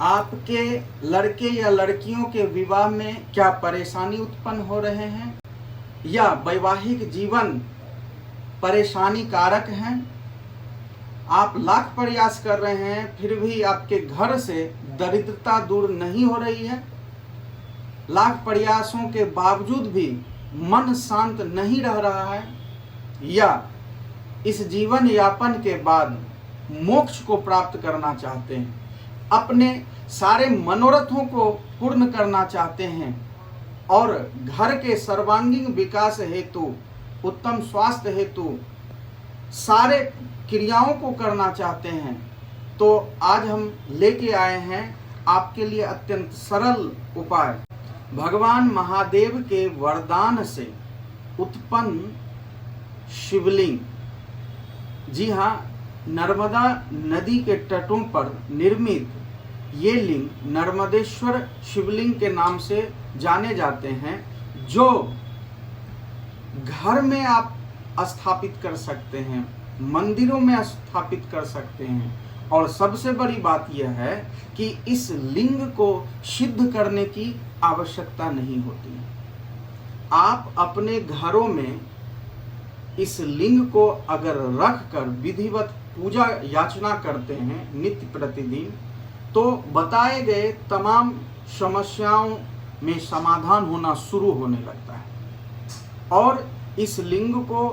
आपके लड़के या लड़कियों के विवाह में क्या परेशानी उत्पन्न हो रहे हैं या वैवाहिक जीवन परेशानी कारक हैं। आप लाख प्रयास कर रहे हैं फिर भी आपके घर से दरिद्रता दूर नहीं हो रही है। लाख प्रयासों के बावजूद भी मन शांत नहीं रह रहा है, या इस जीवन यापन के बाद मोक्ष को प्राप्त करना चाहते हैं, अपने सारे मनोरथों को पूर्ण करना चाहते हैं और घर के सर्वांगीण विकास हेतु, उत्तम स्वास्थ्य हेतु सारे क्रियाओं को करना चाहते हैं, तो आज हम लेके आए हैं आपके लिए अत्यंत सरल उपाय। भगवान महादेव के वरदान से उत्पन्न शिवलिंग, जी हाँ, नर्मदा नदी के तटों पर निर्मित ये लिंग नर्मदेश्वर शिवलिंग के नाम से जाने जाते हैं, जो घर में आप स्थापित कर सकते हैं, मंदिरों में स्थापित कर सकते हैं। और सबसे बड़ी बात यह है कि इस लिंग को सिद्ध करने की आवश्यकता नहीं होती। आप अपने घरों में इस लिंग को अगर रख कर विधिवत पूजा याचना करते हैं नित्य प्रतिदिन, तो बताए गए तमाम समस्याओं में समाधान होना शुरू होने लगता है। और इस लिंग को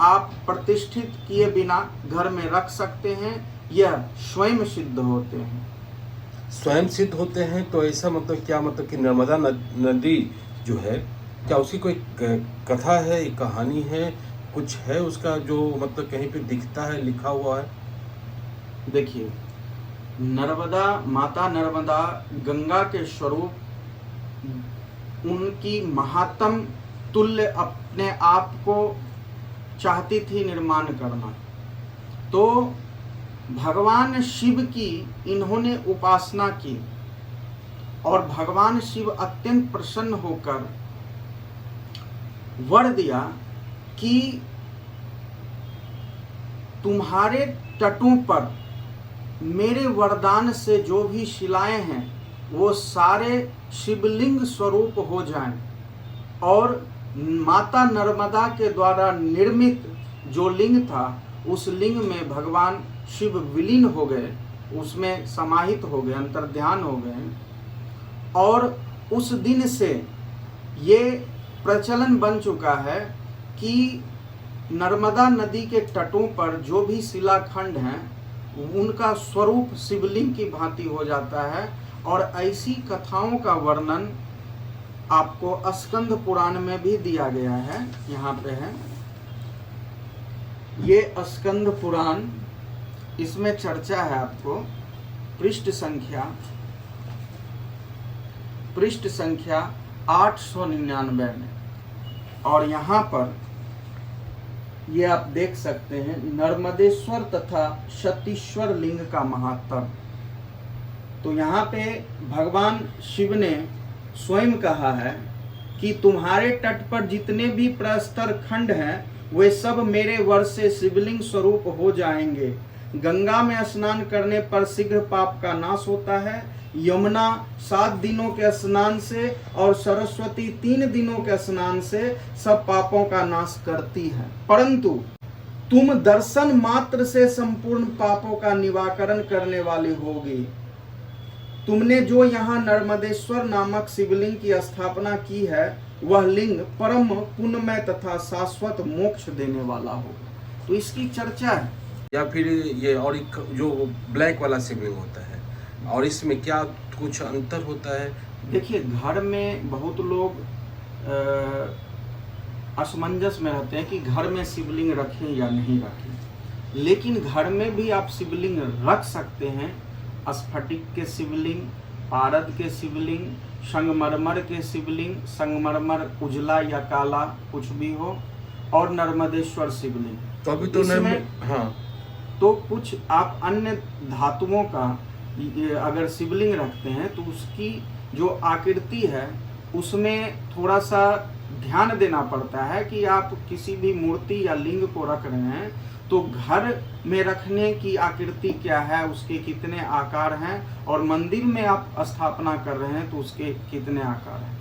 आप प्रतिष्ठित किए बिना घर में रख सकते हैं, यह स्वयं सिद्ध होते हैं। स्वयं सिद्ध होते हैं तो ऐसा मतलब क्या, मतलब कि नर्मदा नदी जो है, क्या उसकी कोई कथा है, कहानी है, कुछ है उसका जो मतलब कहीं पे दिखता है, लिखा हुआ है? देखिए, नर्मदा माता, नर्मदा गंगा के स्वरूप, उनकी महात्म तुल्य अपने आप को चाहती थी निर्माण करना। तो भगवान शिव की इन्होंने उपासना की और भगवान शिव अत्यंत प्रसन्न होकर वर दिया कि तुम्हारे तटों पर मेरे वरदान से जो भी शिलाएं हैं वो सारे शिवलिंग स्वरूप हो जाएं, और माता नर्मदा के द्वारा निर्मित जो लिंग था उस लिंग में भगवान शिव विलीन हो गए, उसमें समाहित हो गए, अंतर्ध्यान हो गए। और उस दिन से ये प्रचलन बन चुका है कि नर्मदा नदी के तटों पर जो भी शिलाखंड हैं उनका स्वरूप शिवलिंग की भांति हो जाता है। और ऐसी कथाओं का वर्णन आपको स्कंद पुराण में भी दिया गया है। यहाँ पे है ये स्कंद पुराण, इसमें चर्चा है आपको पृष्ठ संख्या 899 में। और यहाँ पर ये आप देख सकते हैं नर्मदेश्वर तथा सतीश्वर लिंग का महात्म। तो यहाँ पे भगवान शिव ने स्वयं कहा है कि तुम्हारे तट पर जितने भी प्रस्तर खंड हैं वे सब मेरे वर से शिवलिंग स्वरूप हो जाएंगे। गंगा में स्नान करने पर शीघ्र पाप का नाश होता है। यमुना 7 दिनों के स्नान से और सरस्वती 3 दिनों के स्नान से सब पापों का नाश करती है। परंतु तुम दर्शन मात्र से संपूर्ण पापों का निवारण करने वाली होगी। तुमने जो यहाँ नर्मदेश्वर नामक शिवलिंग की स्थापना की है वह लिंग परम पुण्यमय तथा शाश्वत मोक्ष देने वाला होगा। तो इसकी चर्चा है। या फिर ये और एक जो ब्लैक वाला शिवलिंग होता है, और इसमें क्या कुछ अंतर होता है? देखिए, घर में बहुत लोग असमंजस में रहते हैं कि घर में शिवलिंग रखें या नहीं रखें, लेकिन घर में भी आप शिवलिंग रख सकते हैं। स्फटिक के शिवलिंग, पारद के शिवलिंग, संगमरमर के शिवलिंग, संगमरमर उजला या काला कुछ भी हो, और नर्मदेश्वर शिवलिंग। तो अभी तो हाँ, तो कुछ आप अन्य धातुओं का अगर शिवलिंग रखते हैं तो उसकी जो आकृति है उसमें थोड़ा सा ध्यान देना पड़ता है कि आप किसी भी मूर्ति या लिंग को रख रहे हैं तो घर में रखने की आकृति क्या है, उसके कितने आकार हैं, और मंदिर में आप स्थापना कर रहे हैं तो उसके कितने आकार हैं।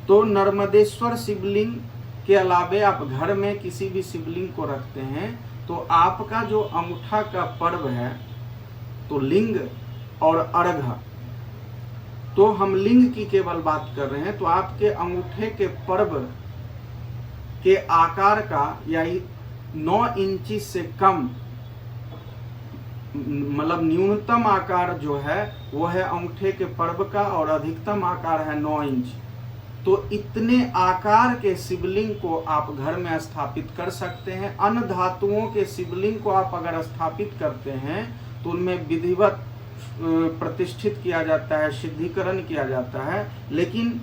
तो नर्मदेश्वर शिवलिंग के अलावे आप घर में किसी भी शिवलिंग को रखते हैं तो आपका जो अंगूठा का पर्व है, तो लिंग और अर्घ, तो हम लिंग की केवल बात कर रहे हैं, तो आपके अंगूठे के पर्व के आकार का या 9 इंची से कम, मतलब न्यूनतम आकार जो है वो है अंगूठे के पर्व का, और अधिकतम आकार है 9 इंच। तो इतने आकार के शिवलिंग को आप घर में स्थापित कर सकते हैं। अन्य धातुओं के शिवलिंग को आप अगर स्थापित करते हैं तो उनमें विधिवत प्रतिष्ठित किया जाता है, सिद्धिकरण किया जाता है, लेकिन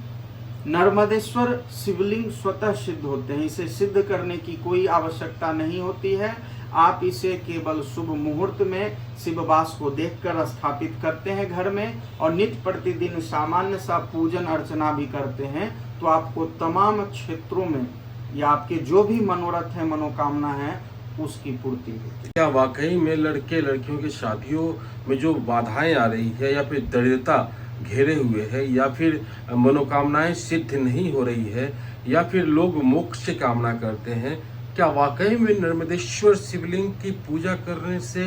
नर्मदेश्वर शिवलिंग स्वतः सिद्ध होते हैं। इसे सिद्ध करने की कोई आवश्यकता नहीं होती है। आप इसे केवल शुभ मुहूर्त में शिववास को देखकर स्थापित करते हैं घर में, और नित्य प्रतिदिन सामान्य सा पूजन अर्चना भी करते हैं, तो आपको तमाम क्षेत्रों में या आपके जो भी मनोरथ है, मनोकामना है, उसकी पूर्ति होती है। क्या वाकई में लड़के लड़कियों की शादियों में जो बाधाएं आ रही है, या फिर दरिद्रता घेरे हुए है, या फिर मनोकामनाएं सिद्ध नहीं हो रही है, या फिर लोग मोक्ष की कामना करते हैं, क्या वाकई में नर्मदेश्वर शिवलिंग की पूजा करने से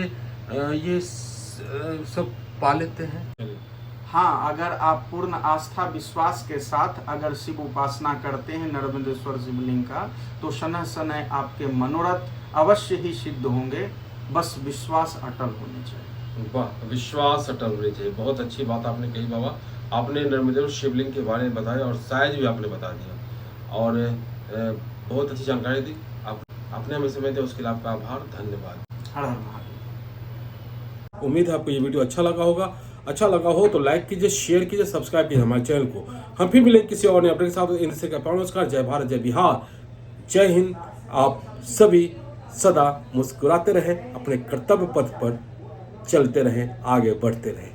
ये सब पा लेते हैं? हाँ, अगर आप पूर्ण आस्था विश्वास के साथ अगर शिव उपासना करते हैं नर्मदेश्वर शिवलिंग का, तो शनह शनह आपके मनोरथ अवश्य ही सिद्ध होंगे। बस विश्वास अटल होनी चाहिए। वाह, विश्वास अटल होनी चाहिए। बहुत अच्छी बात आपने कही बाबा। आपने नर्मदेश्वर शिवलिंग के बारे में बताया और साइज भी आपने बता दिया, और बहुत अच्छी जानकारी दी। आपने हमें समय दिया, उसके लिए आपका आभार, धन्यवाद। हर हर महादेव। उम्मीद है आपको ये वीडियो अच्छा लगा होगा। अच्छा लगा हो तो लाइक कीजिए, शेयर कीजिए, सब्सक्राइब कीजिए हमारे चैनल को। हम फिर मिलेंगे किसी और नए अपडेट के साथ। इनसे का नमस्कार। जय भारत, जय बिहार, जय हिंद। आप सभी सदा मुस्कुराते रहें, अपने कर्तव्य पथ पर चलते रहें, आगे बढ़ते रहें।